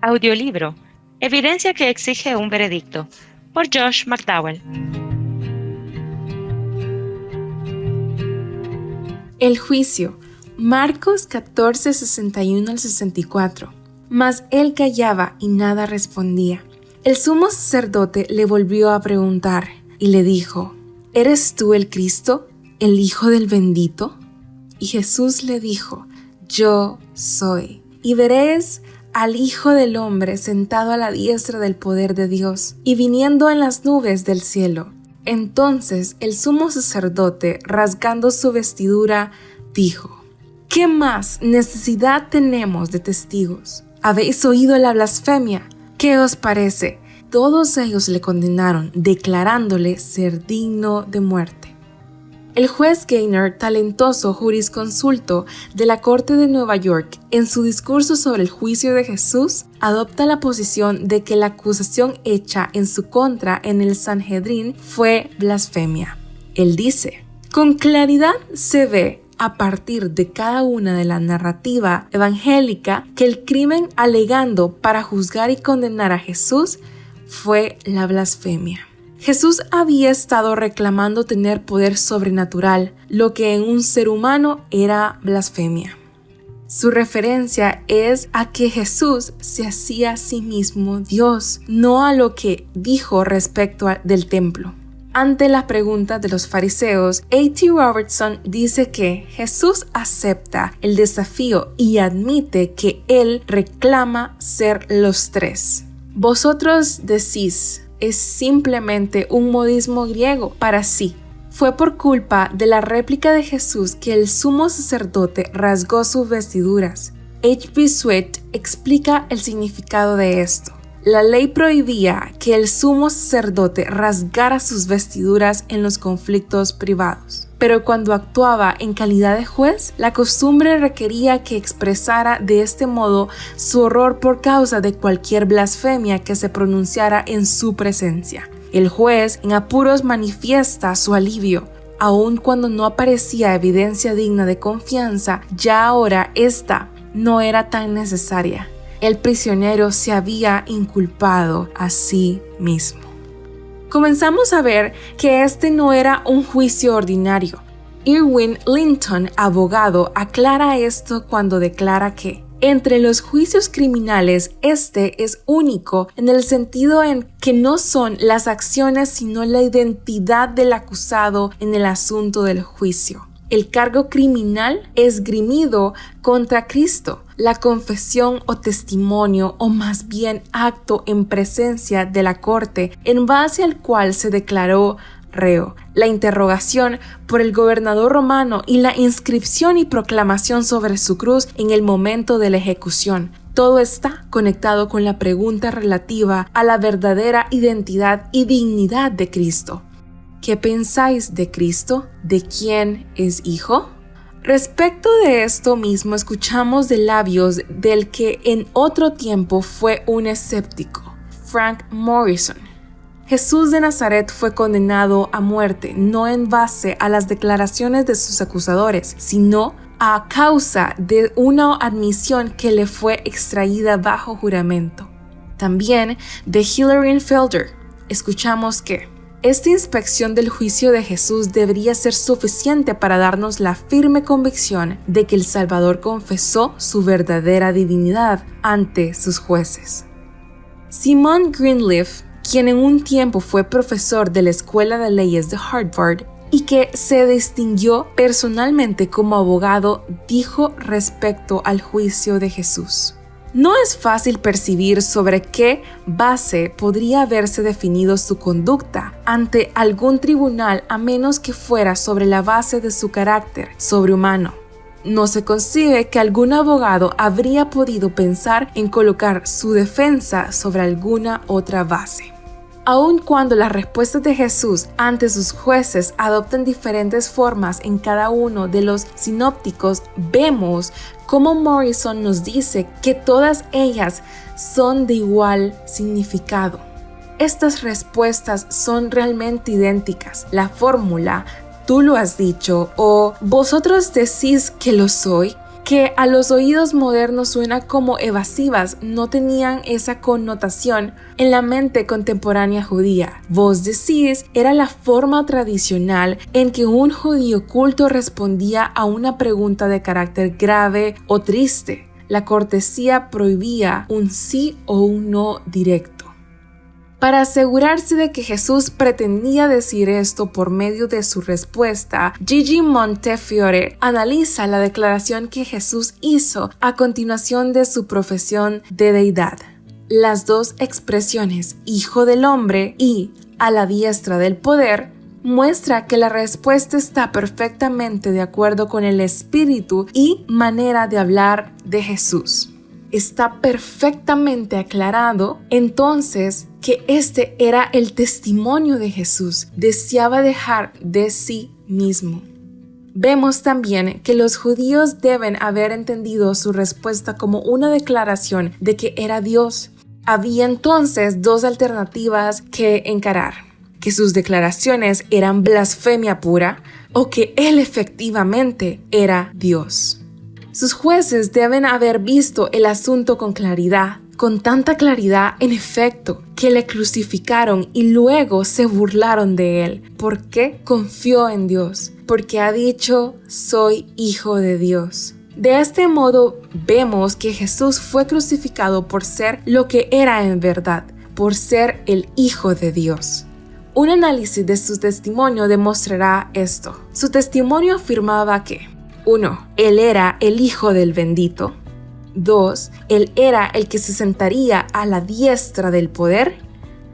Audiolibro. Evidencia que exige un veredicto. Por Josh McDowell. El juicio. Marcos 14, 61 al 64. Mas él callaba y nada respondía. El sumo sacerdote le volvió a preguntar y le dijo: ¿Eres tú el Cristo, el Hijo del Bendito? Y Jesús le dijo: Yo soy. Y veréis al Hijo del Hombre sentado a la diestra del poder de Dios y viniendo en las nubes del cielo. Entonces el sumo sacerdote, rasgando su vestidura, dijo: ¿Qué más necesidad tenemos de testigos? ¿Habéis oído la blasfemia? ¿Qué os parece? Todos ellos le condenaron, declarándole ser digno de muerte. El juez Gaynor, talentoso jurisconsulto de la Corte de Nueva York, en su discurso sobre el juicio de Jesús, adopta la posición de que la acusación hecha en su contra en el Sanhedrin fue blasfemia. Él dice: con claridad se ve a partir de cada una de la narrativa evangélica que el crimen alegando para juzgar y condenar a Jesús fue la blasfemia. Jesús había estado reclamando tener poder sobrenatural, lo que en un ser humano era blasfemia. Su referencia es a que Jesús se hacía a sí mismo Dios, no a lo que dijo respecto del templo. Ante las preguntas de los fariseos, A.T. Robertson dice que Jesús acepta el desafío y admite que él reclama ser los tres. Vosotros decís, es simplemente un modismo griego para sí. Fue por culpa de la réplica de Jesús que el sumo sacerdote rasgó sus vestiduras. H.B. Sweat explica el significado de esto. La ley prohibía que el sumo sacerdote rasgara sus vestiduras en los conflictos privados. Pero cuando actuaba en calidad de juez, la costumbre requería que expresara de este modo su horror por causa de cualquier blasfemia que se pronunciara en su presencia. El juez en apuros manifiesta su alivio. Aun cuando no aparecía evidencia digna de confianza, ya ahora esta no era tan necesaria. El prisionero se había inculpado a sí mismo. Comenzamos a ver que este no era un juicio ordinario. Irwin Linton, abogado, aclara esto cuando declara que entre los juicios criminales este es único en el sentido en que no son las acciones sino la identidad del acusado en el asunto del juicio. El cargo criminal esgrimido contra Cristo, la confesión o testimonio o más bien acto en presencia de la corte en base al cual se declaró reo, la interrogación por el gobernador romano y la inscripción y proclamación sobre su cruz en el momento de la ejecución. Todo está conectado con la pregunta relativa a la verdadera identidad y dignidad de Cristo. ¿Qué pensáis de Cristo? ¿De quién es hijo? Respecto de esto mismo escuchamos de labios del que en otro tiempo fue un escéptico, Frank Morrison. Jesús de Nazaret fue condenado a muerte no en base a las declaraciones de sus acusadores, sino a causa de una admisión que le fue extraída bajo juramento. También de Hilary Felder escuchamos que esta inspección del juicio de Jesús debería ser suficiente para darnos la firme convicción de que el Salvador confesó su verdadera divinidad ante sus jueces. Simon Greenleaf, quien en un tiempo fue profesor de la Escuela de Leyes de Harvard y que se distinguió personalmente como abogado, dijo respecto al juicio de Jesús: no es fácil percibir sobre qué base podría haberse definido su conducta ante algún tribunal a menos que fuera sobre la base de su carácter sobrehumano. No se concibe que algún abogado habría podido pensar en colocar su defensa sobre alguna otra base. Aun cuando las respuestas de Jesús ante sus jueces adoptan diferentes formas en cada uno de los sinópticos, vemos cómo Morrison nos dice que todas ellas son de igual significado. Estas respuestas son realmente idénticas. La fórmula "tú lo has dicho" o "vosotros decís que lo soy" que a los oídos modernos suena como evasivas, no tenían esa connotación en la mente contemporánea judía. Vos decís era la forma tradicional en que un judío culto respondía a una pregunta de carácter grave o triste. La cortesía prohibía un sí o un no directo. Para asegurarse de que Jesús pretendía decir esto por medio de su respuesta, Gigi Montefiore analiza la declaración que Jesús hizo a continuación de su profesión de deidad. Las dos expresiones, Hijo del Hombre y a la diestra del poder, muestra que la respuesta está perfectamente de acuerdo con el espíritu y manera de hablar de Jesús. Está perfectamente aclarado entonces que este era el testimonio de Jesús. Deseaba dejar de sí mismo. Vemos también que los judíos deben haber entendido su respuesta como una declaración de que era Dios. Había entonces dos alternativas que encarar: que sus declaraciones eran blasfemia pura o que Él efectivamente era Dios. Sus jueces deben haber visto el asunto con claridad, con tanta claridad, en efecto, que le crucificaron y luego se burlaron de él. ¿Por qué? Confió en Dios, porque ha dicho, soy hijo de Dios. De este modo, vemos que Jesús fue crucificado por ser lo que era en verdad, por ser el Hijo de Dios. Un análisis de su testimonio demostrará esto. Su testimonio afirmaba que 1. Él era el Hijo del bendito. 2. Él era el que se sentaría a la diestra del poder.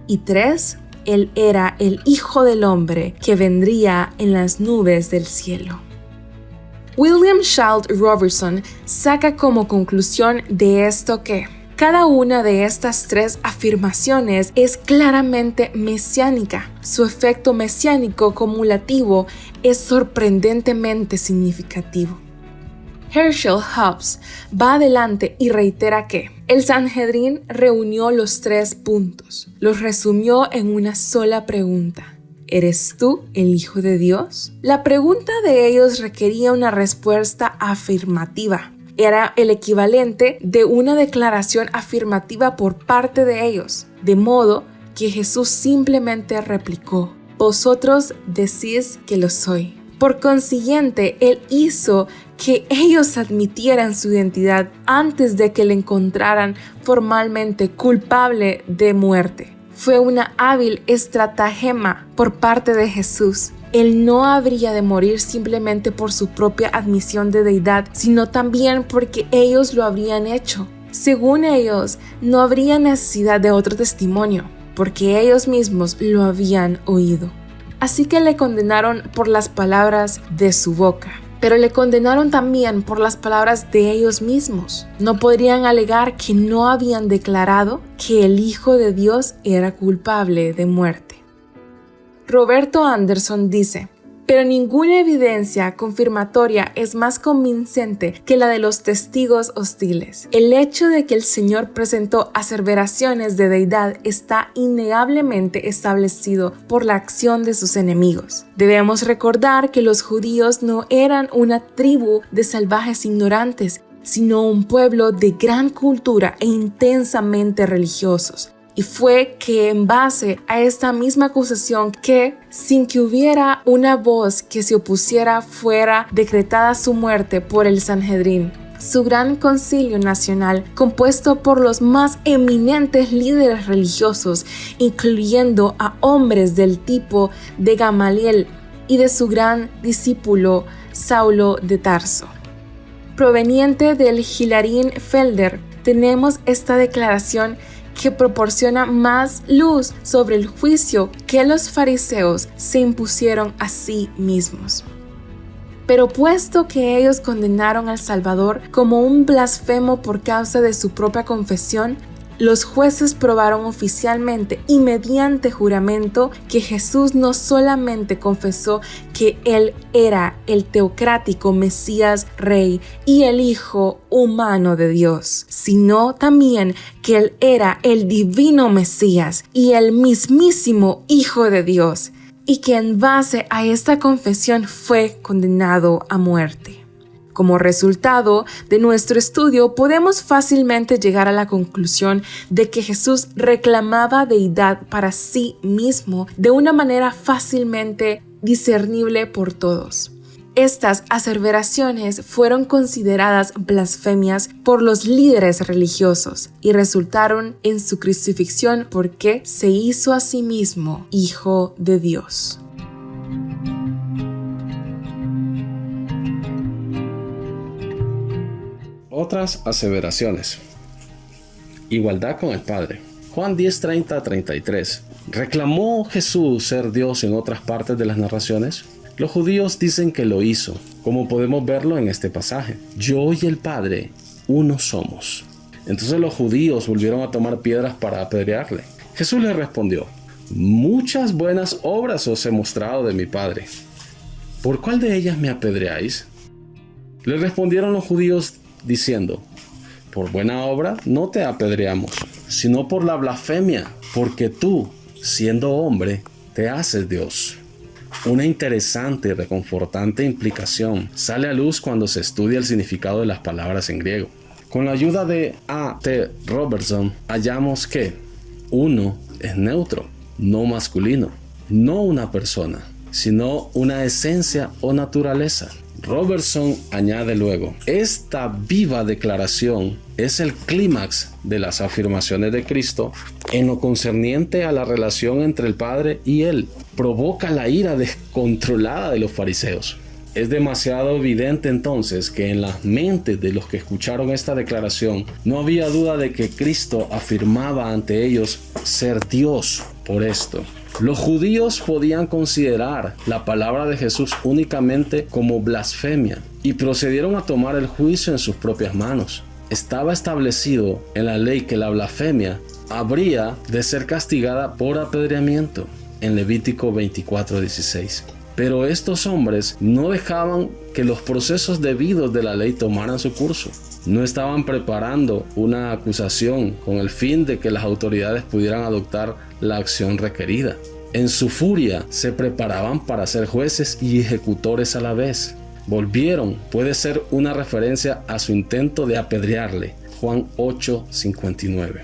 Y 3. Él era el Hijo del Hombre que vendría en las nubes del cielo. William Shalt Robertson saca como conclusión de esto que cada una de estas tres afirmaciones es claramente mesiánica. Su efecto mesiánico cumulativo es sorprendentemente significativo. Herschel Hobbes va adelante y reitera que el Sanhedrin reunió los 3 puntos, los resumió en una sola pregunta. ¿Eres tú el Hijo de Dios? La pregunta de ellos requería una respuesta afirmativa. Era el equivalente de una declaración afirmativa por parte de ellos, de modo que Jesús simplemente replicó, vosotros decís que lo soy. Por consiguiente, Él hizo que ellos admitieran su identidad antes de que le encontraran formalmente culpable de muerte. Fue una hábil estratagema por parte de Jesús. Él no habría de morir simplemente por su propia admisión de deidad, sino también porque ellos lo habrían hecho. Según ellos, no habría necesidad de otro testimonio, porque ellos mismos lo habían oído. Así que le condenaron por las palabras de su boca, pero le condenaron también por las palabras de ellos mismos. No podrían alegar que no habían declarado que el Hijo de Dios era culpable de muerte. Roberto Anderson dice, pero ninguna evidencia confirmatoria es más convincente que la de los testigos hostiles. El hecho de que el Señor presentó aseveraciones de deidad está innegablemente establecido por la acción de sus enemigos. Debemos recordar que los judíos no eran una tribu de salvajes ignorantes, sino un pueblo de gran cultura e intensamente religiosos. Y fue que en base a esta misma acusación que, sin que hubiera una voz que se opusiera, fuera decretada su muerte por el Sanhedrin. Su gran concilio nacional, compuesto por los más eminentes líderes religiosos, incluyendo a hombres del tipo de Gamaliel y de su gran discípulo Saulo de Tarso. Proveniente del Hilarín Felder, tenemos esta declaración que proporciona más luz sobre el juicio que los fariseos se impusieron a sí mismos. Pero puesto que ellos condenaron al Salvador como un blasfemo por causa de su propia confesión, los jueces probaron oficialmente y mediante juramento que Jesús no solamente confesó que Él era el teocrático Mesías Rey y el Hijo humano de Dios, sino también que Él era el divino Mesías y el mismísimo Hijo de Dios, y que en base a esta confesión fue condenado a muerte. Como resultado de nuestro estudio, podemos fácilmente llegar a la conclusión de que Jesús reclamaba deidad para sí mismo de una manera fácilmente discernible por todos. Estas aseveraciones fueron consideradas blasfemias por los líderes religiosos y resultaron en su crucifixión porque se hizo a sí mismo Hijo de Dios. Otras aseveraciones. Igualdad con el Padre. Juan 10:30-33. ¿Reclamó Jesús ser Dios en otras partes de las narraciones? Los judíos dicen que lo hizo, como podemos verlo en este pasaje. Yo y el Padre, uno somos. Entonces los judíos volvieron a tomar piedras para apedrearle. Jesús les respondió: muchas buenas obras os he mostrado de mi Padre. ¿Por cuál de ellas me apedreáis? Le respondieron los judíos diciendo: por buena obra no te apedreamos, sino por la blasfemia, porque tú, siendo hombre, te haces Dios. Una interesante y reconfortante implicación sale a luz cuando se estudia el significado de las palabras en griego. Con la ayuda de A.T. Robertson, hallamos que uno es neutro, no masculino, no una persona, sino una esencia o naturaleza. Robertson añade luego: esta viva declaración es el clímax de las afirmaciones de Cristo en lo concerniente a la relación entre el Padre y Él. Provoca la ira descontrolada de los fariseos. Es demasiado evidente entonces que en las mentes de los que escucharon esta declaración no había duda de que Cristo afirmaba ante ellos ser Dios. Por esto, los judíos podían considerar la palabra de Jesús únicamente como blasfemia y procedieron a tomar el juicio en sus propias manos. Estaba establecido en la ley que la blasfemia habría de ser castigada por apedreamiento en Levítico 24:16. Pero estos hombres no dejaban que los procesos debidos de la ley tomaran su curso. No estaban preparando una acusación con el fin de que las autoridades pudieran adoptar la acción requerida. En su furia se preparaban para ser jueces y ejecutores a la vez. Volvieron, puede ser una referencia a su intento de apedrearle. Juan 8:59.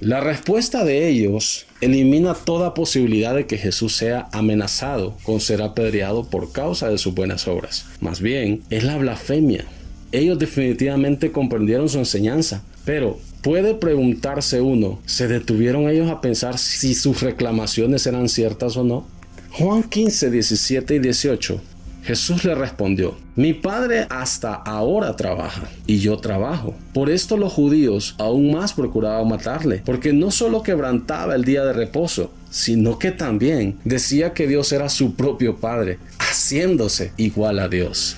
La respuesta de ellos elimina toda posibilidad de que Jesús sea amenazado con ser apedreado por causa de sus buenas obras. Más bien, es la blasfemia. Ellos definitivamente comprendieron su enseñanza, pero puede preguntarse uno, ¿se detuvieron ellos a pensar si sus reclamaciones eran ciertas o no? Juan 15:17 y 18. Jesús le respondió: mi Padre hasta ahora trabaja y yo trabajo. Por esto los judíos aún más procuraban matarle, porque no solo quebrantaba el día de reposo, sino que también decía que Dios era su propio Padre, haciéndose igual a Dios.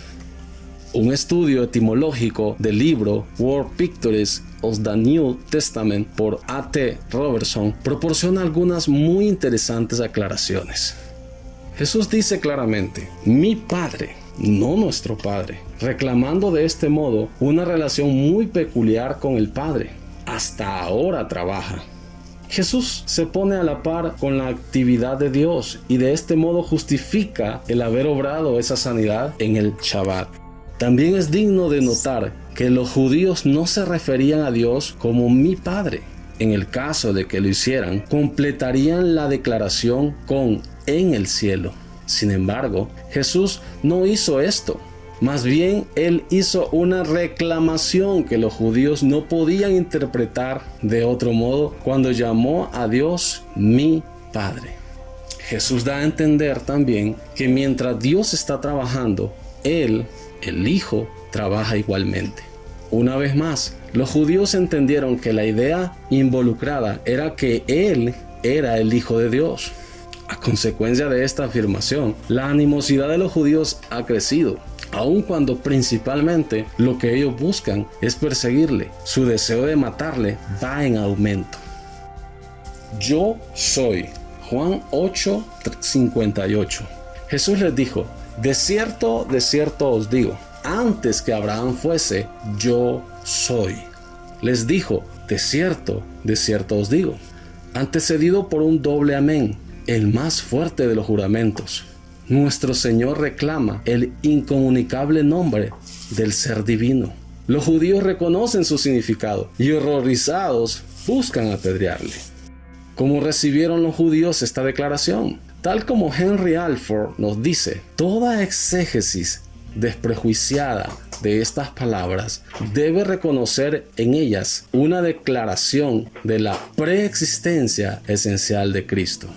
Un estudio etimológico del libro Word Pictures of the New Testament por A.T. Robertson proporciona algunas muy interesantes aclaraciones. Jesús dice claramente: mi Padre, no nuestro Padre, reclamando de este modo una relación muy peculiar con el Padre. Hasta ahora trabaja. Jesús se pone a la par con la actividad de Dios y de este modo justifica el haber obrado esa sanidad en el Shabbat. También es digno de notar que los judíos no se referían a Dios como mi Padre. En el caso de que lo hicieran, completarían la declaración con en el cielo. Sin embargo, Jesús no hizo esto. Más bien, Él hizo una reclamación que los judíos no podían interpretar de otro modo cuando llamó a Dios mi Padre. Jesús da a entender también que mientras Dios está trabajando, Él, el Hijo, trabaja igualmente. Una vez más, los judíos entendieron que la idea involucrada era que Él era el Hijo de Dios. A consecuencia de esta afirmación, la animosidad de los judíos ha crecido, aun cuando principalmente lo que ellos buscan es perseguirle. Su deseo de matarle va en aumento. Yo soy. Juan 8:58. Jesús les dijo: de cierto os digo, antes que Abraham fuese, yo soy. Les dijo: de cierto os digo, antecedido por un doble amén, el más fuerte de los juramentos. nuestro Señor reclama el incomunicable nombre del ser divino. Los judíos reconocen su significado y horrorizados buscan apedrearle. ¿Cómo recibieron los judíos esta declaración? Tal como Henry Alford nos dice, toda exégesis desprejuiciada de estas palabras debe reconocer en ellas una declaración de la preexistencia esencial de Cristo.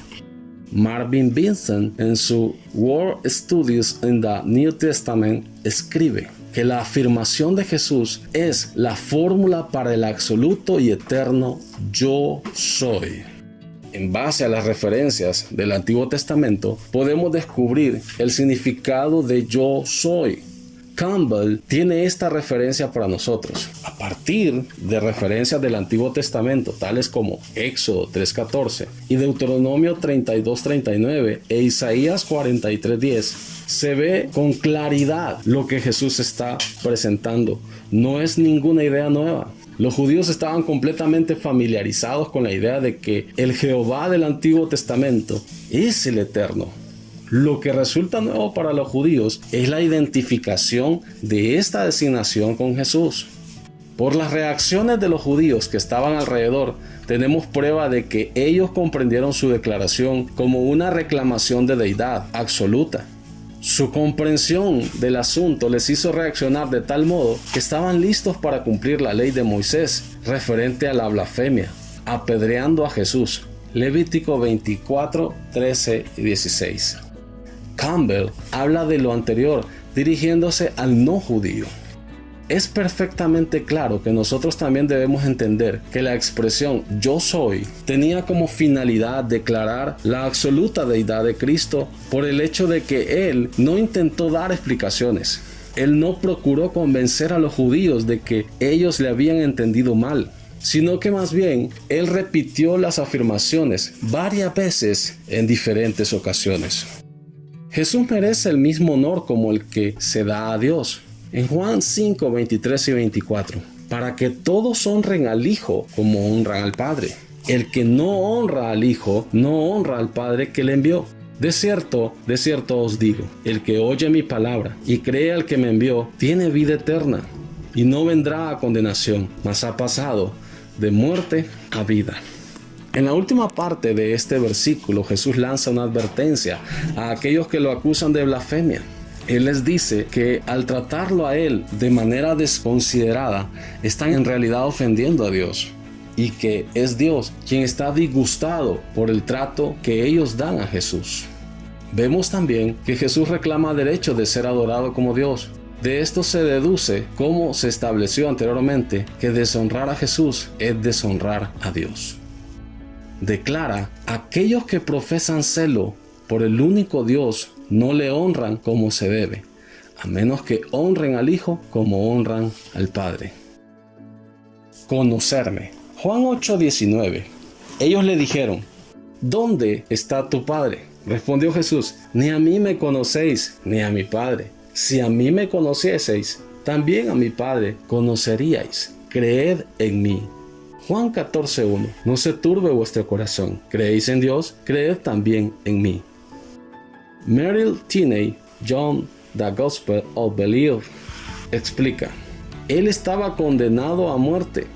Marvin Vincent, en su World Studies in the New Testament, escribe que la afirmación de Jesús es la fórmula para el absoluto y eterno yo soy. En base a las referencias del Antiguo Testamento, podemos descubrir el significado de yo soy. Campbell tiene esta referencia para nosotros. A partir de referencias del Antiguo Testamento, tales como Éxodo 3:14 y Deuteronomio 32:39 e Isaías 43:10, se ve con claridad lo que Jesús está presentando. No es ninguna idea nueva. Los judíos estaban completamente familiarizados con la idea de que el Jehová del Antiguo Testamento es el Eterno. Lo que resulta nuevo para los judíos es la identificación de esta designación con Jesús. Por las reacciones de los judíos que estaban alrededor, tenemos prueba de que ellos comprendieron su declaración como una reclamación de deidad absoluta. Su comprensión del asunto les hizo reaccionar de tal modo que estaban listos para cumplir la ley de Moisés referente a la blasfemia, apedreando a Jesús. Levítico 24, 13 y 16. Campbell habla de lo anterior dirigiéndose al no judío. Es perfectamente claro que nosotros también debemos entender que la expresión yo soy tenía como finalidad declarar la absoluta deidad de Cristo por el hecho de que Él no intentó dar explicaciones. Él no procuró convencer a los judíos de que ellos le habían entendido mal, sino que más bien Él repitió las afirmaciones varias veces en diferentes ocasiones. Jesús merece el mismo honor como el que se da a Dios. En Juan 5, 23 y 24, para que todos honren al Hijo como honran al Padre. El que no honra al Hijo, no honra al Padre que le envió. De cierto os digo, el que oye mi palabra y cree al que me envió, tiene vida eterna, y no vendrá a condenación, mas ha pasado de muerte a vida. En la última parte de este versículo, Jesús lanza una advertencia a aquellos que lo acusan de blasfemia. Él les dice que al tratarlo a Él de manera desconsiderada, están en realidad ofendiendo a Dios, y que es Dios quien está disgustado por el trato que ellos dan a Jesús. Vemos también que Jesús reclama derecho de ser adorado como Dios. De esto se deduce, como se estableció anteriormente, que deshonrar a Jesús es deshonrar a Dios. Declara: aquellos que profesan celo por el único Dios no le honran como se debe, a menos que honren al Hijo como honran al Padre. Conocerme. Juan 8:19. Ellos le dijeron: ¿dónde está tu Padre? Respondió Jesús: ni a mí me conocéis, ni a mi Padre. Si a mí me conocieseis, también a mi Padre conoceríais. Creed en mí. Juan 14:1. No se turbe vuestro corazón. ¿Creéis en Dios? Creed también en mí. Merrill Tenney, John, The Gospel of Belief, explica: Él estaba condenado a muerte,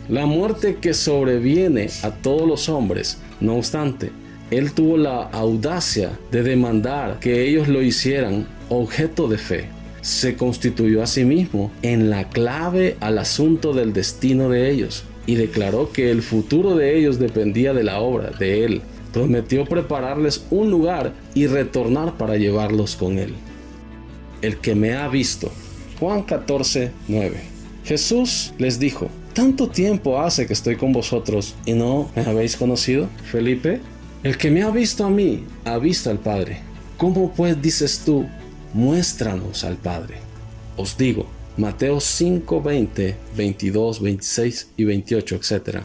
la muerte que sobreviene a todos los hombres. No obstante, Él tuvo la audacia de demandar que ellos lo hicieran objeto de fe. Se constituyó a sí mismo en la clave al asunto del destino de ellos y declaró que el futuro de ellos dependía de la obra de Él. Prometió prepararles un lugar y retornar para llevarlos con Él. El que me ha visto. Juan 14:9. Jesús les dijo: ¿tanto tiempo hace que estoy con vosotros y no me habéis conocido? Felipe: el que me ha visto a mí, ha visto al Padre. ¿Cómo pues dices tú, muéstranos al Padre? Os digo, Mateo 5:20, 22, 26 y 28, etc.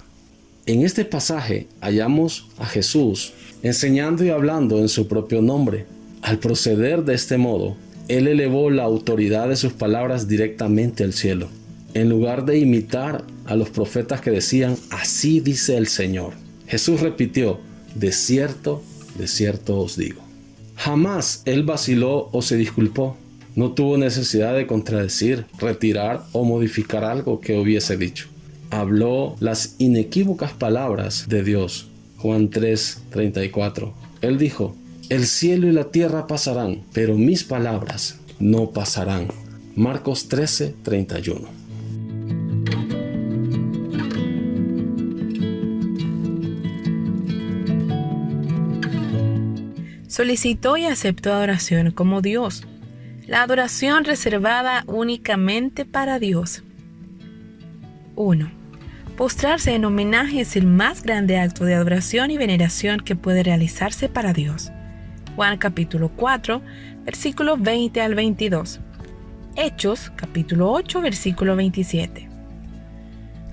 En este pasaje hallamos a Jesús enseñando y hablando en su propio nombre. Al proceder de este modo, Él elevó la autoridad de sus palabras directamente al cielo, en lugar de imitar a los profetas que decían: así dice el Señor. Jesús repitió: de cierto os digo. Jamás él vaciló o se disculpó. No tuvo necesidad de contradecir, retirar o modificar algo que hubiese dicho. Habló las inequívocas palabras de Dios. Juan 3:34. Él dijo: el cielo y la tierra pasarán, pero mis palabras no pasarán. Marcos 13:31. Solicitó y aceptó adoración como Dios. La adoración reservada únicamente para Dios. 1. Postrarse en homenaje es el más grande acto de adoración y veneración que puede realizarse para Dios. Juan capítulo 4, versículo 20 al 22. Hechos capítulo 8, versículo 27.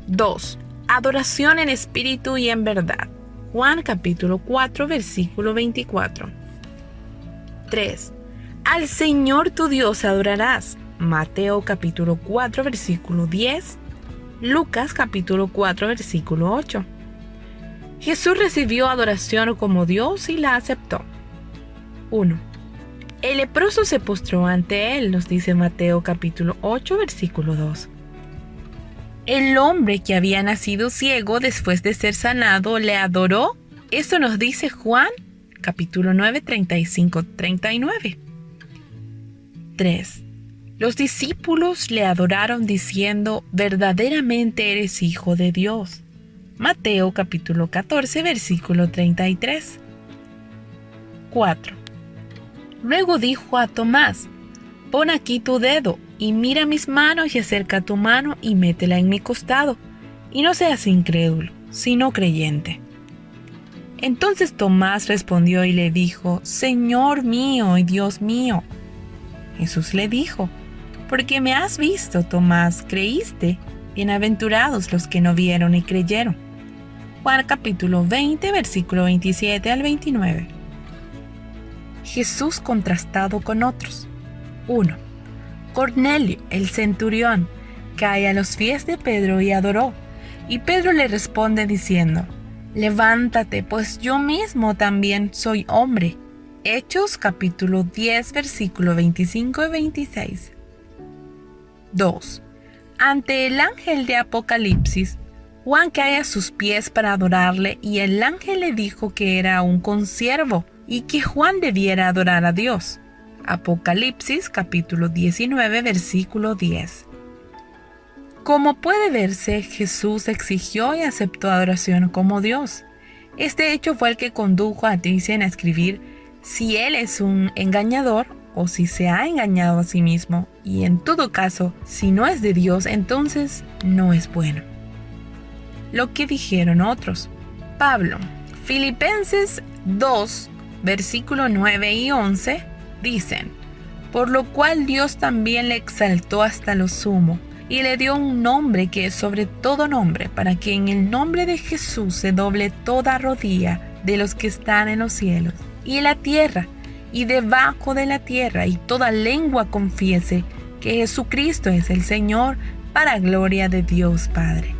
2. Adoración en espíritu y en verdad. Juan capítulo 4, versículo 24. 3. Al Señor tu Dios adorarás. Mateo capítulo 4, versículo 10. Lucas capítulo 4, versículo 8. Jesús recibió adoración como Dios y la aceptó. 1. El leproso se postró ante él, nos dice Mateo capítulo 8, versículo 2. El hombre que había nacido ciego después de ser sanado le adoró. Esto nos dice Juan capítulo 9, 35-39. 3. Los discípulos le adoraron diciendo: verdaderamente eres hijo de Dios. Mateo capítulo 14, versículo 33. 4. Luego dijo a Tomás: pon aquí tu dedo y mira mis manos, y acerca tu mano y métela en mi costado, y no seas incrédulo, sino creyente. Entonces Tomás respondió y le dijo: Señor mío y Dios mío. Jesús le dijo: porque me has visto, Tomás, creíste. Bienaventurados los que no vieron y creyeron. Juan capítulo 20, versículo 27 al 29. Jesús contrastado con otros. 1. Cornelio, el centurión, cae a los pies de Pedro y adoró. Y Pedro le responde diciendo: levántate, pues yo mismo también soy hombre. Hechos capítulo 10, versículo 25 y 26. 2. Ante el ángel de Apocalipsis, Juan cae a sus pies para adorarle, y el ángel le dijo que era un consiervo y que Juan debiera adorar a Dios. Apocalipsis capítulo 19, versículo 10. Como puede verse, Jesús exigió y aceptó adoración como Dios. Este hecho fue el que condujo a Thyssen a escribir si él es un engañador o si se ha engañado a sí mismo, y en todo caso, si no es de Dios, entonces no es bueno. Lo que dijeron otros. Pablo, Filipenses 2, versículo 9 y 11, dicen: por lo cual Dios también le exaltó hasta lo sumo, y le dio un nombre que es sobre todo nombre, para que en el nombre de Jesús se doble toda rodilla de los que están en los cielos y en la tierra y debajo de la tierra, y toda lengua confiese que Jesucristo es el Señor, para gloria de Dios Padre.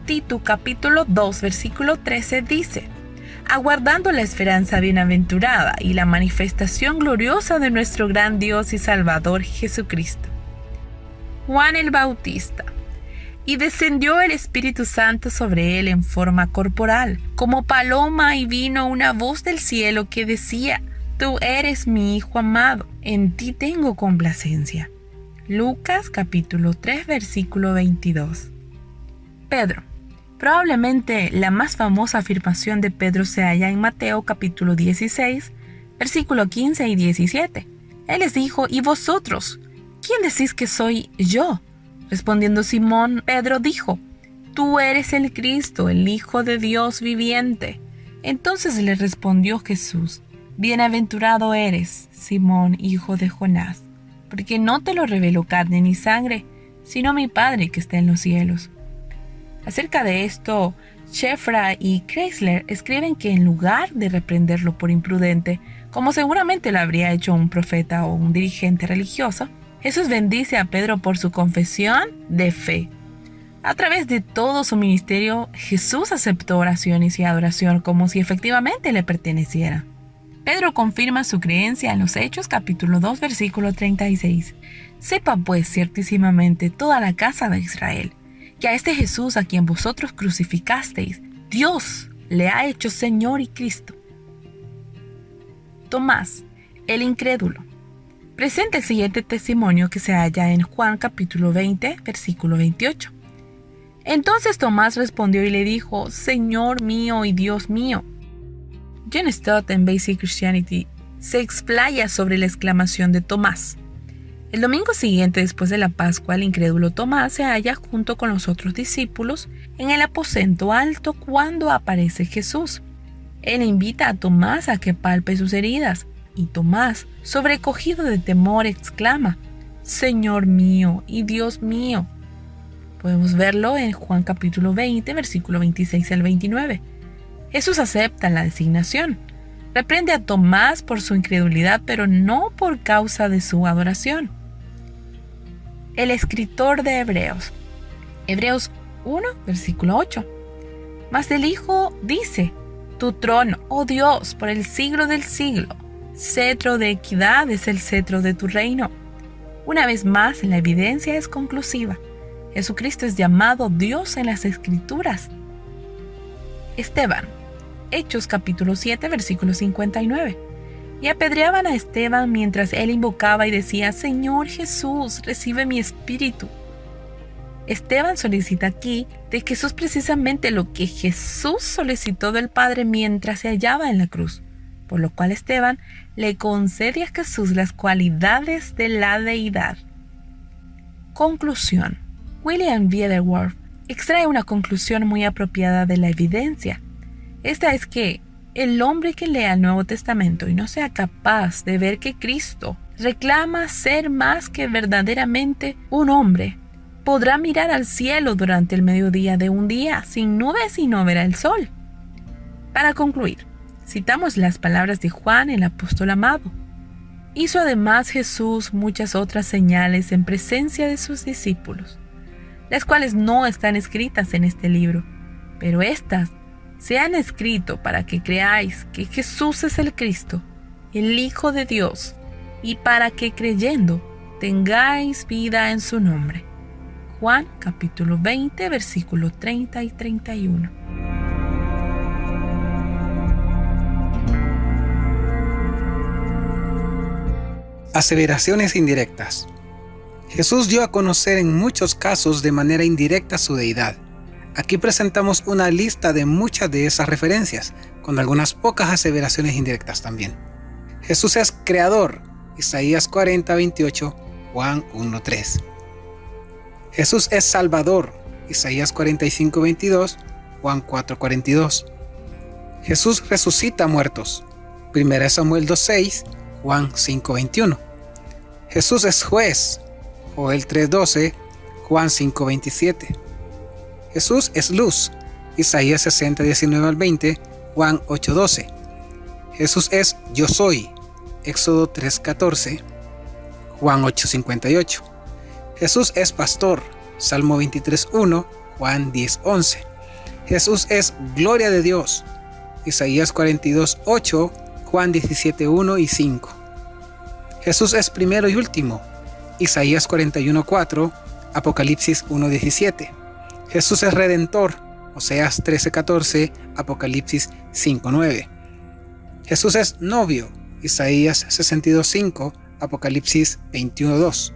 Tito capítulo 2, versículo 13 dice: aguardando la esperanza bienaventurada y la manifestación gloriosa de nuestro gran Dios y Salvador Jesucristo. Juan el Bautista. Y descendió el Espíritu Santo sobre él en forma corporal, como paloma, y vino una voz del cielo que decía: tú eres mi Hijo amado, en ti tengo complacencia. Lucas capítulo 3, versículo 22. Pedro. Probablemente la más famosa afirmación de Pedro se halla en Mateo capítulo 16, versículo 15 y 17. Él les dijo: ¿y vosotros? ¿Quién decís que soy yo? Respondiendo Simón, Pedro dijo: tú eres el Cristo, el Hijo de Dios viviente. Entonces le respondió Jesús: bienaventurado eres, Simón, hijo de Jonás, porque no te lo reveló carne ni sangre, sino mi Padre que está en los cielos. Acerca de esto, Shefra y Chrysler escriben que en lugar de reprenderlo por imprudente, como seguramente lo habría hecho un profeta o un dirigente religioso, Jesús bendice a Pedro por su confesión de fe. A través de todo su ministerio, Jesús aceptó oraciones y adoración como si efectivamente le perteneciera. Pedro confirma su creencia en los Hechos capítulo 2 versículo 36. Sepa pues ciertísimamente toda la casa de Israel, que a este Jesús a quien vosotros crucificasteis, Dios le ha hecho Señor y Cristo. Tomás, el incrédulo, presenta el siguiente testimonio que se halla en Juan capítulo 20 versículo 28. Entonces Tomás respondió y le dijo, Señor mío y Dios mío. John Stott en Basic Christianity se explaya sobre la exclamación de Tomás. El domingo siguiente después de la Pascua, el incrédulo Tomás se halla junto con los otros discípulos en el aposento alto cuando aparece Jesús. Él invita a Tomás a que palpe sus heridas y Tomás, sobrecogido de temor, exclama, Señor mío y Dios mío. Podemos verlo en Juan capítulo 20, versículo 26 al 29. Jesús acepta la designación. Reprende a Tomás por su incredulidad, pero no por causa de su adoración. El escritor de Hebreos. Hebreos 1, versículo 8. Mas el Hijo dice, tu trono, oh Dios, por el siglo del siglo. Cetro de equidad es el cetro de tu reino. Una vez más, la evidencia es conclusiva. Jesucristo es llamado Dios en las Escrituras. Esteban. Hechos capítulo 7, versículo 59. Y apedreaban a Esteban mientras él invocaba y decía, Señor Jesús, recibe mi espíritu. Esteban solicita aquí de Jesús precisamente lo que Jesús solicitó del Padre mientras se hallaba en la cruz, por lo cual Esteban le concede a Jesús las cualidades de la deidad. Conclusión. William Biederworth extrae una conclusión muy apropiada de la evidencia. Esta es que el hombre que lea el Nuevo Testamento y no sea capaz de ver que Cristo reclama ser más que verdaderamente un hombre, podrá mirar al cielo durante el mediodía de un día sin nubes y no verá el sol. Para concluir, citamos las palabras de Juan, el apóstol amado. Hizo además Jesús muchas otras señales en presencia de sus discípulos, las cuales no están escritas en este libro, pero estas se han escrito para que creáis que Jesús es el Cristo, el Hijo de Dios, y para que creyendo tengáis vida en su nombre. Juan capítulo 20, versículo 30 y 31. Aseveraciones indirectas. Jesús dio a conocer en muchos casos de manera indirecta su deidad. Aquí presentamos una lista de muchas de esas referencias, con algunas pocas aseveraciones indirectas también. Jesús es creador, Isaías 40, 28, Juan 1, 3. Jesús es salvador, Isaías 45, 22, Juan 4, 42. Jesús resucita muertos, 1 Samuel 2, 6, Juan 5, 21. Jesús es juez, Joel 3, 12, Juan 5, 27. Jesús es luz, Isaías 60, 19 al 20, Juan 8, 12. Jesús es yo soy, Éxodo 3, 14, Juan 8, 58. Jesús es pastor, Salmo 23, 1, Juan 10, 11. Jesús es gloria de Dios, Isaías 42, 8, Juan 17, 1 y 5. Jesús es primero y último, Isaías 41, 4, Apocalipsis 1, 17. Jesús es redentor, Oseas 13, 14, Apocalipsis 5, 9. Jesús es novio, Isaías 62, 5, Apocalipsis 21, 2.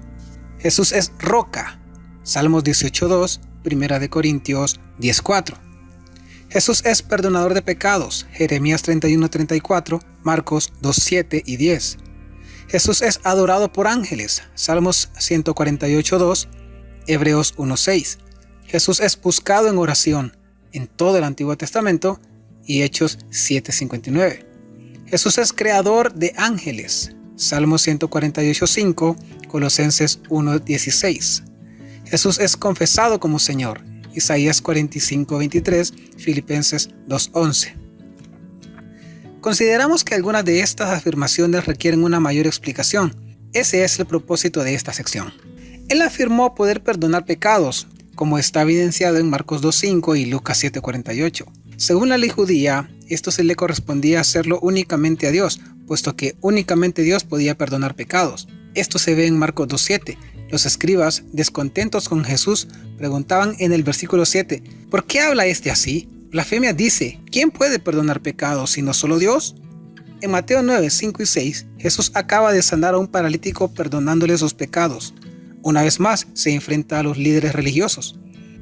Jesús es roca, Salmos 18, 2, 1 Corintios 10, 4. Jesús es perdonador de pecados, Jeremías 31, 34, Marcos 2, 7 y 10. Jesús es adorado por ángeles, Salmos 148, 2, Hebreos 1, 6. Jesús es buscado en oración en todo el Antiguo Testamento y Hechos 7, 59. Jesús es creador de ángeles, Salmos 148, 5, Colosenses 1, 16. Jesús es confesado como Señor, Isaías 45, 23, Filipenses 2, 11. Consideramos que algunas de estas afirmaciones requieren una mayor explicación. Ese es el propósito de esta sección. Él afirmó poder perdonar pecados, como está evidenciado en Marcos 2.5 y Lucas 7.48. Según la ley judía, esto se le correspondía hacerlo únicamente a Dios, puesto que únicamente Dios podía perdonar pecados. Esto se ve en Marcos 2:7. Los escribas, descontentos con Jesús, preguntaban en el versículo 7, ¿por qué habla este así? Blasfemia dice, ¿quién puede perdonar pecados sino solo Dios? En Mateo 9, 5 y 6, Jesús acaba de sanar a un paralítico perdonándole sus pecados. Una vez más, se enfrenta a los líderes religiosos.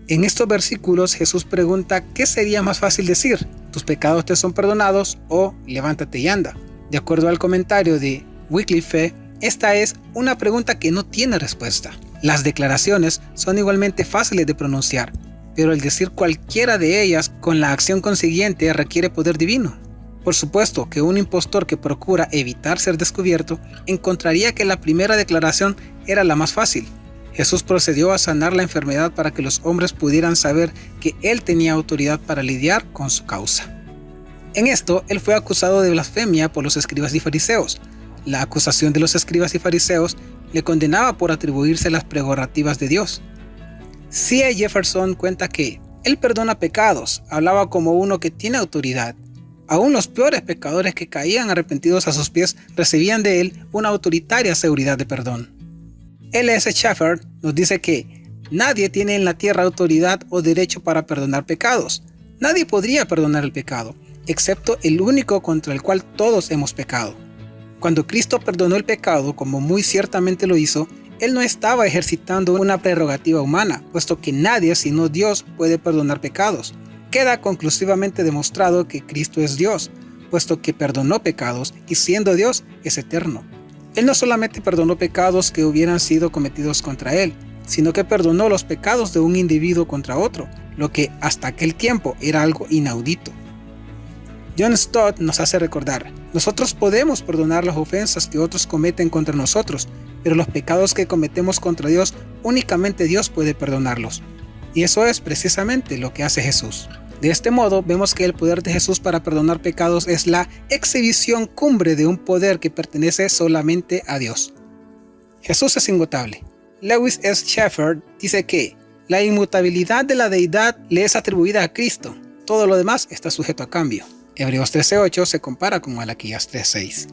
En estos versículos, Jesús pregunta qué sería más fácil decir, tus pecados te son perdonados o levántate y anda. De acuerdo al comentario de Wycliffe, esta es una pregunta que no tiene respuesta. Las declaraciones son igualmente fáciles de pronunciar, pero el decir cualquiera de ellas con la acción consiguiente requiere poder divino. Por supuesto que un impostor que procura evitar ser descubierto encontraría que la primera declaración era la más fácil. Jesús procedió a sanar la enfermedad para que los hombres pudieran saber que Él tenía autoridad para lidiar con su causa. En esto, Él fue acusado de blasfemia por los escribas y fariseos. La acusación de los escribas y fariseos le condenaba por atribuirse las prerrogativas de Dios. C.A. Jefferson cuenta que Él perdona pecados, hablaba como uno que tiene autoridad. Aún los peores pecadores que caían arrepentidos a sus pies recibían de Él una autoritaria seguridad de perdón. L.S. Schaeffer nos dice que nadie tiene en la tierra autoridad o derecho para perdonar pecados. Nadie podría perdonar el pecado, excepto el único contra el cual todos hemos pecado. Cuando Cristo perdonó el pecado, como muy ciertamente lo hizo, Él no estaba ejercitando una prerrogativa humana, puesto que nadie sino Dios puede perdonar pecados. Queda conclusivamente demostrado que Cristo es Dios, puesto que perdonó pecados y siendo Dios es eterno. Él no solamente perdonó pecados que hubieran sido cometidos contra Él, sino que perdonó los pecados de un individuo contra otro, lo que hasta aquel tiempo era algo inaudito. John Stott nos hace recordar, nosotros podemos perdonar las ofensas que otros cometen contra nosotros, pero los pecados que cometemos contra Dios, únicamente Dios puede perdonarlos. Y eso es precisamente lo que hace Jesús. De este modo, vemos que el poder de Jesús para perdonar pecados es la exhibición cumbre de un poder que pertenece solamente a Dios. Jesús es inmutable. Lewis S. Schaeffer dice que la inmutabilidad de la deidad le es atribuida a Cristo. Todo lo demás está sujeto a cambio. Hebreos 13:8 se compara con Malaquías 3:6.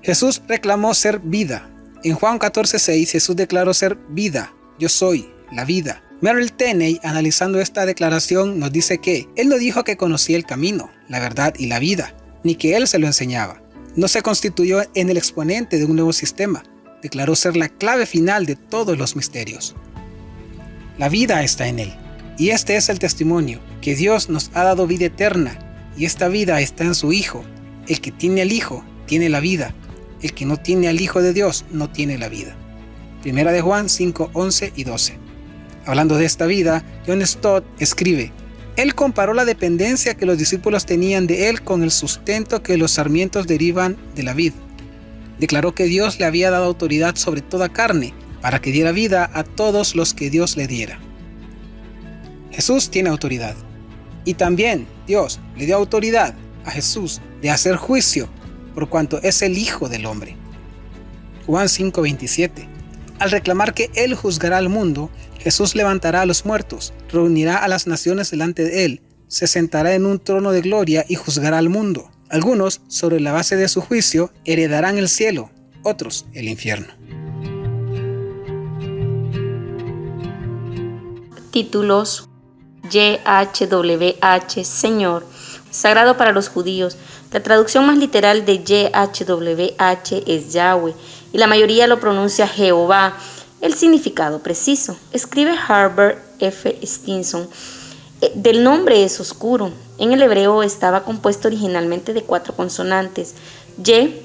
Jesús reclamó ser vida. En Juan 14:6 Jesús declaró ser vida. Yo soy la vida. Merrill Tenney, analizando esta declaración, nos dice que Él no dijo que conocía el camino, la verdad y la vida, ni que Él se lo enseñaba. No se constituyó en el exponente de un nuevo sistema. Declaró ser la clave final de todos los misterios. La vida está en Él. Y este es el testimonio, que Dios nos ha dado vida eterna. Y esta vida está en su Hijo. El que tiene al Hijo, tiene la vida. El que no tiene al Hijo de Dios, no tiene la vida. Primera de Juan 5:11 y 12. Hablando de esta vida, John Stott escribe, Él comparó la dependencia que los discípulos tenían de Él con el sustento que los sarmientos derivan de la vid. Declaró que Dios le había dado autoridad sobre toda carne, para que diera vida a todos los que Dios le diera. Jesús tiene autoridad. Y también Dios le dio autoridad a Jesús de hacer juicio, por cuanto es el Hijo del Hombre. Juan 5:27. Al reclamar que Él juzgará al mundo, Jesús levantará a los muertos, reunirá a las naciones delante de Él, se sentará en un trono de gloria y juzgará al mundo. Algunos, sobre la base de su juicio, heredarán el cielo, otros el infierno. Títulos: YHWH, Señor, sagrado para los judíos. La traducción más literal de YHWH es Yahweh, y la mayoría lo pronuncia Jehová. El significado preciso, escribe Herbert F. Stinson, del nombre es oscuro. En el hebreo estaba compuesto originalmente de 4 consonantes, YHWH,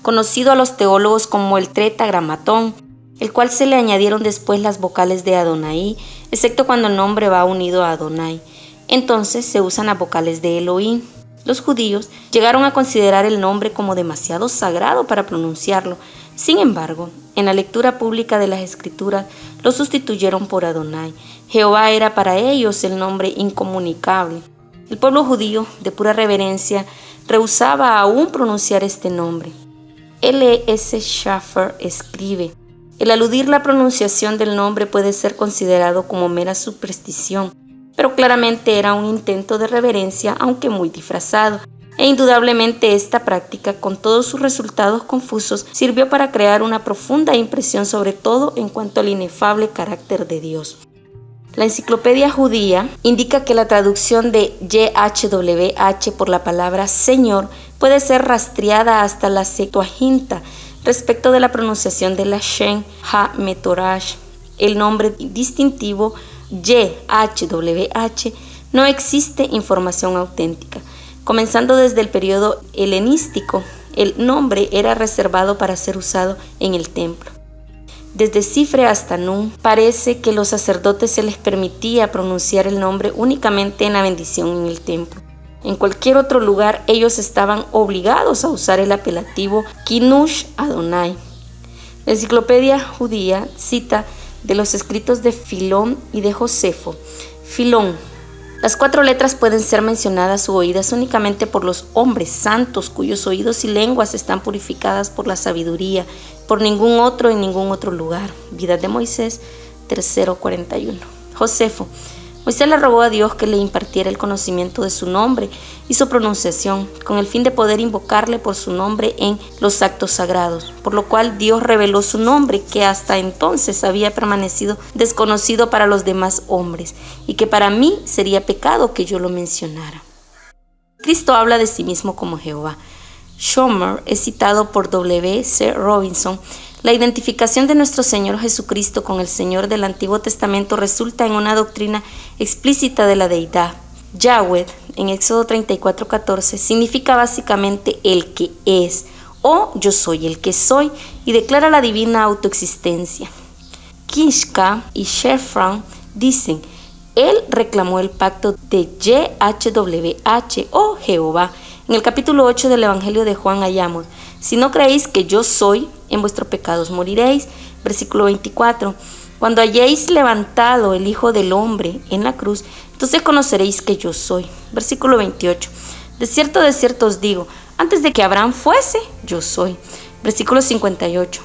conocido a los teólogos como el tetragramatón, el cual se le añadieron después las vocales de Adonai, excepto cuando el nombre va unido a Adonai. Entonces se usan las vocales de Elohim. Los judíos llegaron a considerar el nombre como demasiado sagrado para pronunciarlo. Sin embargo, en la lectura pública de las Escrituras, lo sustituyeron por Adonai. Jehová era para ellos el nombre incomunicable. El pueblo judío, de pura reverencia, rehusaba aún pronunciar este nombre. L.S. Schaeffer escribe, el aludir la pronunciación del nombre puede ser considerado como mera superstición pero claramente era un intento de reverencia, aunque muy disfrazado. E indudablemente esta práctica, con todos sus resultados confusos, sirvió para crear una profunda impresión, sobre todo en cuanto al inefable carácter de Dios. La enciclopedia judía indica que la traducción de YHWH por la palabra Señor puede ser rastreada hasta la Septuaginta respecto de la pronunciación de la Shen HaMetorach. El nombre distintivo YHWH no existe información auténtica. Comenzando desde el periodo helenístico, el nombre era reservado para ser usado en el templo. Desde Cifre hasta Nun, parece que los sacerdotes se les permitía pronunciar el nombre únicamente en la bendición en el templo. En cualquier otro lugar, ellos estaban obligados a usar el apelativo Kinush Adonai. La enciclopedia judía cita de los escritos de Filón y de Josefo. Filón: las 4 letras pueden ser mencionadas u oídas únicamente por los hombres santos cuyos oídos y lenguas están purificadas por la sabiduría, por ningún otro en ningún otro lugar. Vida de Moisés 3:41. Josefo: Moisés le rogó a Dios que le impartiera el conocimiento de su nombre y su pronunciación, con el fin de poder invocarle por su nombre en los actos sagrados, por lo cual Dios reveló su nombre, que hasta entonces había permanecido desconocido para los demás hombres, y que para mí sería pecado que yo lo mencionara. Cristo habla de sí mismo como Jehová. Schomer es citado por W. C. Robinson. La identificación de nuestro Señor Jesucristo con el Señor del Antiguo Testamento resulta en una doctrina explícita de la deidad. Yahweh, en Éxodo 34:14, significa básicamente el que es, o yo soy el que soy, y declara la divina autoexistencia. Kishka y Shefran dicen: Él reclamó el pacto de YHWH, o Jehová. En el capítulo 8 del Evangelio de Juan hallamos: si no creéis que yo soy, en vuestros pecados moriréis. Versículo 24. Cuando hayáis levantado el Hijo del Hombre en la cruz, entonces conoceréis que yo soy. Versículo 28. De cierto os digo, antes de que Abraham fuese, yo soy. Versículo 58.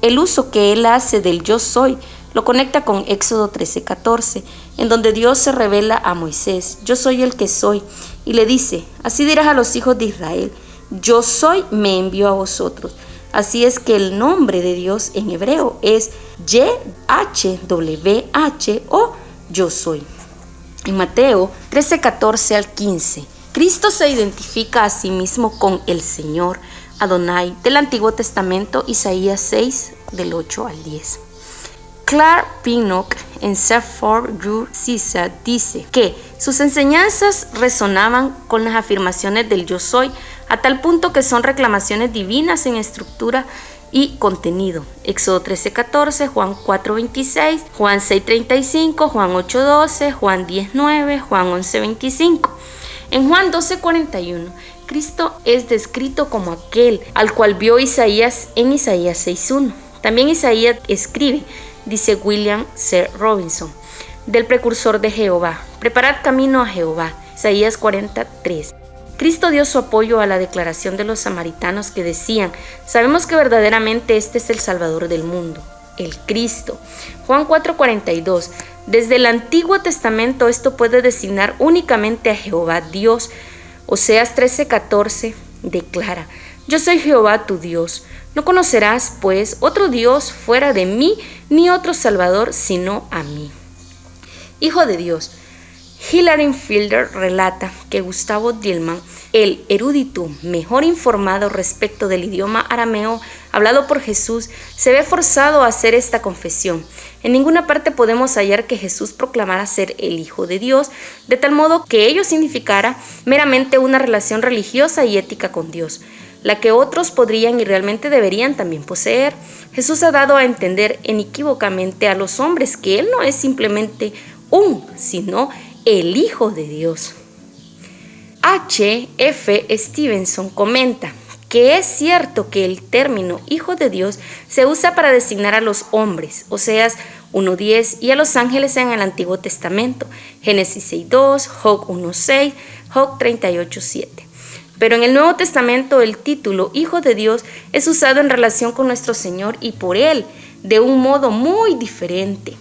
El uso que él hace del yo soy lo conecta con Éxodo 13:14, en donde Dios se revela a Moisés: yo soy el que soy, y le dice: así dirás a los hijos de Israel, yo soy me envió a vosotros. Así es que el nombre de Dios en hebreo es YHWH, o yo soy. En Mateo 13:14 al 15, Cristo se identifica a sí mismo con el Señor Adonai del Antiguo Testamento, Isaías 6 del 8 al 10. Clark Pinnock en Search for Your Caesar dice que sus enseñanzas resonaban con las afirmaciones del yo soy, a tal punto que son reclamaciones divinas en estructura y contenido. Éxodo 13:14, Juan 4:26, Juan 6:35, Juan 8:12, Juan 10:9, Juan 11:25. En Juan 12:41, Cristo es descrito como aquel al cual vio Isaías en Isaías 6:1. También Isaías escribe, dice William C. Robinson, del precursor de Jehová: preparad camino a Jehová. Isaías 40:3. Cristo dio su apoyo a la declaración de los samaritanos que decían: sabemos que verdaderamente este es el Salvador del mundo, el Cristo. Juan 4:42. Desde el Antiguo Testamento esto puede designar únicamente a Jehová Dios. Oseas 13:14 declara: yo soy Jehová tu Dios. No conocerás, pues, otro Dios fuera de mí, ni otro Salvador sino a mí. Hijo de Dios. Hilary Fielder relata que Gustavo Dillman, el erudito mejor informado respecto del idioma arameo hablado por Jesús, se ve forzado a hacer esta confesión: en ninguna parte podemos hallar que Jesús proclamara ser el Hijo de Dios, de tal modo que ello significara meramente una relación religiosa y ética con Dios, la que otros podrían y realmente deberían también poseer. Jesús ha dado a entender inequívocamente a los hombres que Él no es simplemente sino el Hijo de Dios. H. F. Stevenson comenta que es cierto que el término Hijo de Dios se usa para designar a los hombres, Oseas 1:10, y a los ángeles en el Antiguo Testamento, Génesis 6:2, Job 1:6, Job 38:7. Pero en el Nuevo Testamento el título Hijo de Dios es usado en relación con nuestro Señor y por Él de un modo muy diferente.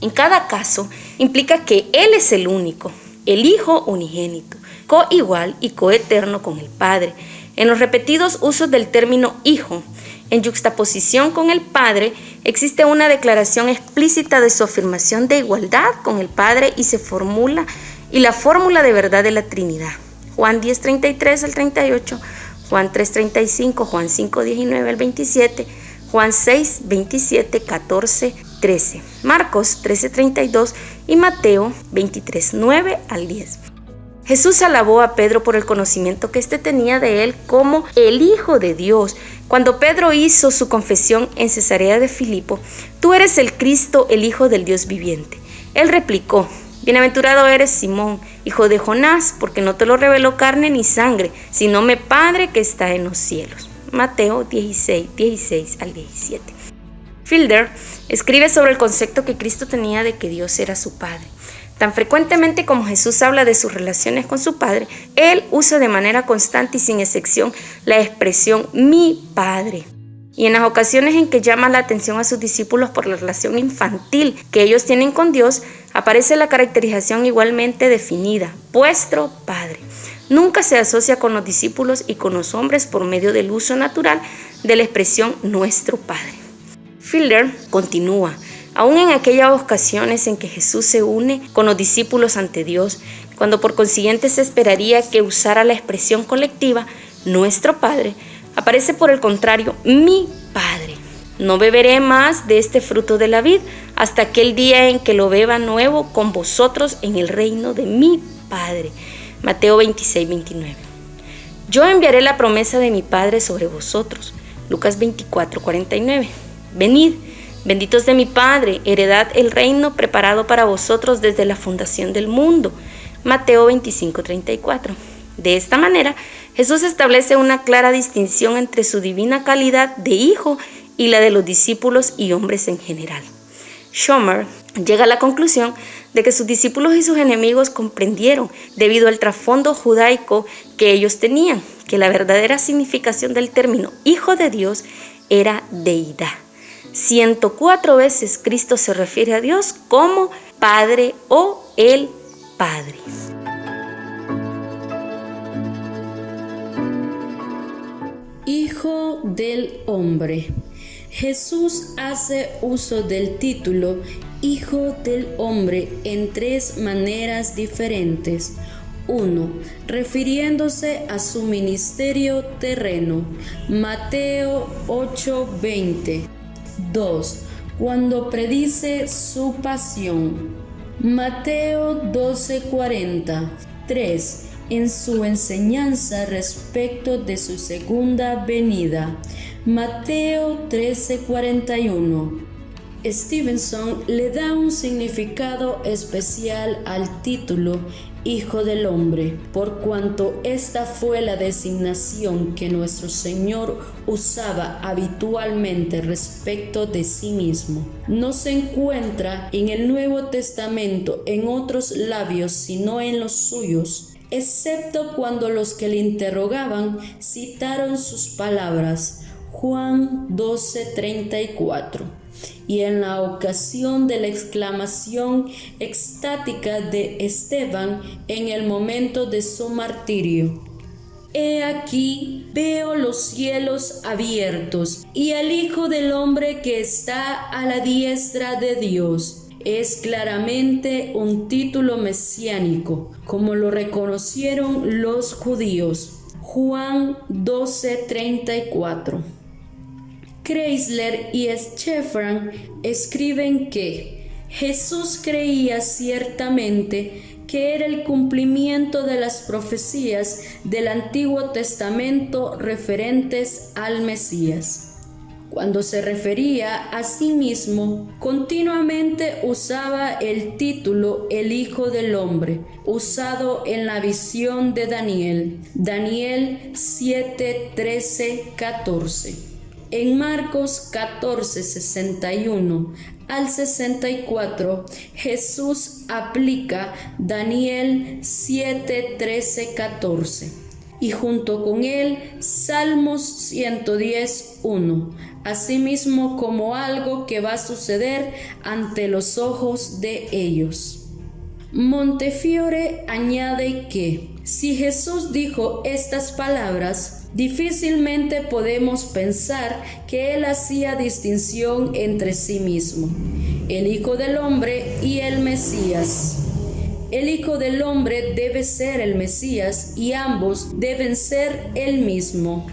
En cada caso, implica que Él es el único, el Hijo unigénito, coigual y coeterno con el Padre. En los repetidos usos del término Hijo, en yuxtaposición con el Padre, existe una declaración explícita de su afirmación de igualdad con el Padre y la fórmula de verdad de la Trinidad. Juan 10:33 al 38, Juan 3:35, Juan 5:19 al 27, Juan 6:27, 14, 13, Marcos 13:32 y Mateo 23:9 al 10. Jesús alabó a Pedro por el conocimiento que éste tenía de él como el Hijo de Dios. Cuando Pedro hizo su confesión en Cesarea de Filipo, «Tú eres el Cristo, el Hijo del Dios viviente». Él replicó, «Bienaventurado eres Simón, hijo de Jonás, porque no te lo reveló carne ni sangre, sino mi Padre que está en los cielos». Mateo 16 al 17. Fielder escribe sobre el concepto que Cristo tenía de que Dios era su Padre. Tan frecuentemente como Jesús habla de sus relaciones con su Padre, Él usa de manera constante y sin excepción la expresión mi Padre. Y en las ocasiones en que llama la atención a sus discípulos por la relación infantil que ellos tienen con Dios, aparece la caracterización igualmente definida, vuestro Padre. Nunca se asocia con los discípulos y con los hombres por medio del uso natural de la expresión nuestro Padre. Fielder continúa, aún en aquellas ocasiones en que Jesús se une con los discípulos ante Dios, cuando por consiguiente se esperaría que usara la expresión colectiva, nuestro Padre, aparece por el contrario, mi Padre. No beberé más de este fruto de la vid hasta aquel día en que lo beba nuevo con vosotros en el reino de mi Padre. Mateo 26:29. Yo enviaré la promesa de mi Padre sobre vosotros. Lucas 24:49. Venid, benditos de mi Padre, heredad el reino preparado para vosotros desde la fundación del mundo. Mateo 25:34. De esta manera, Jesús establece una clara distinción entre su divina calidad de hijo y la de los discípulos y hombres en general. Schomer llega a la conclusión de que sus discípulos y sus enemigos comprendieron, debido al trasfondo judaico que ellos tenían, que la verdadera significación del término Hijo de Dios era deidad. 104 veces Cristo se refiere a Dios como Padre o el Padre. Hijo del Hombre. Jesús hace uso del título Hijo del Hombre en tres maneras diferentes. 1. Refiriéndose a su ministerio terreno. Mateo 8:20. 2. Cuando predice su pasión. Mateo 12:40. 3. En su enseñanza respecto de su segunda venida. Mateo 13:41. Stevenson le da un significado especial al título Hijo del Hombre, por cuanto esta fue la designación que nuestro Señor usaba habitualmente respecto de sí mismo. No se encuentra en el Nuevo Testamento en otros labios sino en los suyos, excepto cuando los que le interrogaban citaron sus palabras. Juan 12:34. Y en la ocasión de la exclamación extática de Esteban en el momento de su martirio. He aquí, veo los cielos abiertos y al Hijo del Hombre que está a la diestra de Dios. Es claramente un título mesiánico, como lo reconocieron los judíos. Juan 12:34. Chrysler y Scheffran escriben que Jesús creía ciertamente que era el cumplimiento de las profecías del Antiguo Testamento referentes al Mesías. Cuando se refería a sí mismo, continuamente usaba el título El Hijo del Hombre, usado en la visión de Daniel. Daniel 7:13-14. En Marcos 14:61 al 64, Jesús aplica Daniel 7:13-14. y junto con él Salmos 110:1, asimismo como algo que va a suceder ante los ojos de ellos. Montefiore añade que, si Jesús dijo estas palabras, difícilmente podemos pensar que él hacía distinción entre sí mismo, el Hijo del Hombre y el Mesías. El Hijo del Hombre debe ser el Mesías y ambos deben ser el mismo.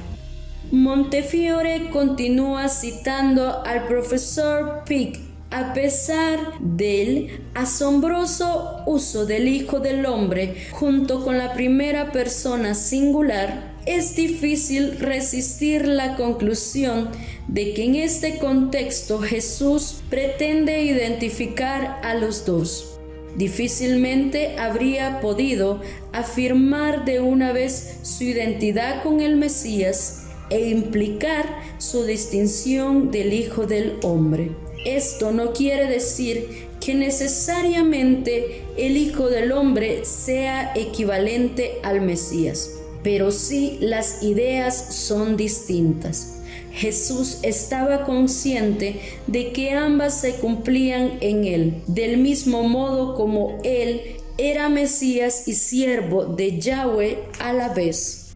Montefiore continúa citando al profesor Pick. A pesar del asombroso uso del Hijo del Hombre junto con la primera persona singular, es difícil resistir la conclusión de que en este contexto Jesús pretende identificar a los dos. Difícilmente habría podido afirmar de una vez su identidad con el Mesías e implicar su distinción del Hijo del Hombre. Esto no quiere decir que necesariamente el Hijo del Hombre sea equivalente al Mesías, pero sí las ideas son distintas. Jesús estaba consciente de que ambas se cumplían en él, del mismo modo como él era Mesías y siervo de Yahweh a la vez.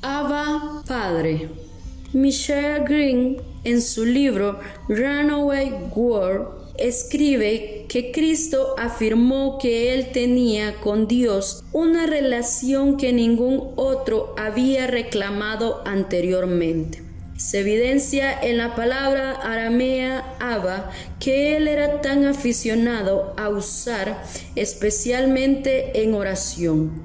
Abba, Padre. Michelle Green, en su libro Runaway World, escribe que Cristo afirmó que él tenía con Dios una relación que ningún otro había reclamado anteriormente. Se evidencia en la palabra aramea Abba que él era tan aficionado a usar, especialmente en oración.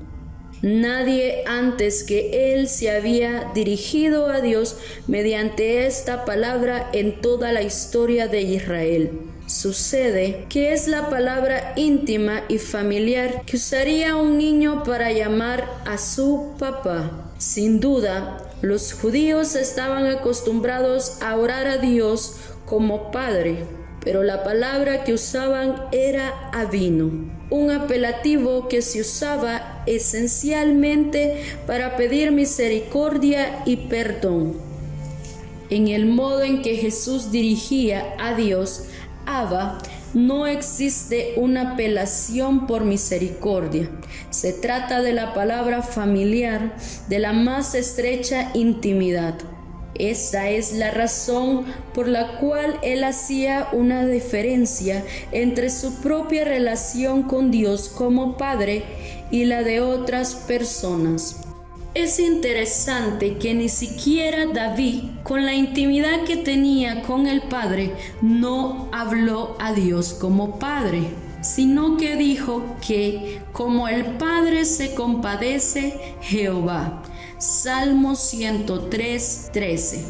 Nadie antes que él se había dirigido a Dios mediante esta palabra en toda la historia de Israel. Sucede que es la palabra íntima y familiar que usaría un niño para llamar a su papá. Sin duda, los judíos estaban acostumbrados a orar a Dios como Padre, pero la palabra que usaban era Avinu, un apelativo que se usaba esencialmente para pedir misericordia y perdón. En el modo en que Jesús dirigía a Dios, Abba, no existe una apelación por misericordia. Se trata de la palabra familiar, de la más estrecha intimidad. Esa es la razón por la cual él hacía una diferencia entre su propia relación con Dios como Padre y la de otras personas. Es interesante que ni siquiera David, con la intimidad que tenía con el Padre, no habló a Dios como Padre, sino que dijo que como el Padre se compadece Jehová. Salmo 103:13.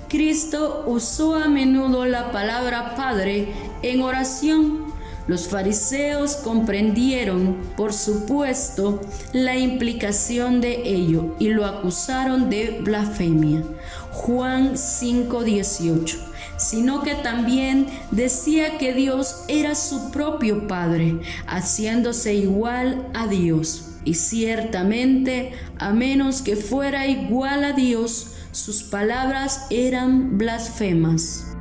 Cristo usó a menudo la palabra Padre en oración. Los fariseos comprendieron, por supuesto, la implicación de ello y lo acusaron de blasfemia. Juan 5:18. Sino que también decía que Dios era su propio Padre, haciéndose igual a Dios. Y ciertamente, a menos que fuera igual a Dios, sus palabras eran blasfemas.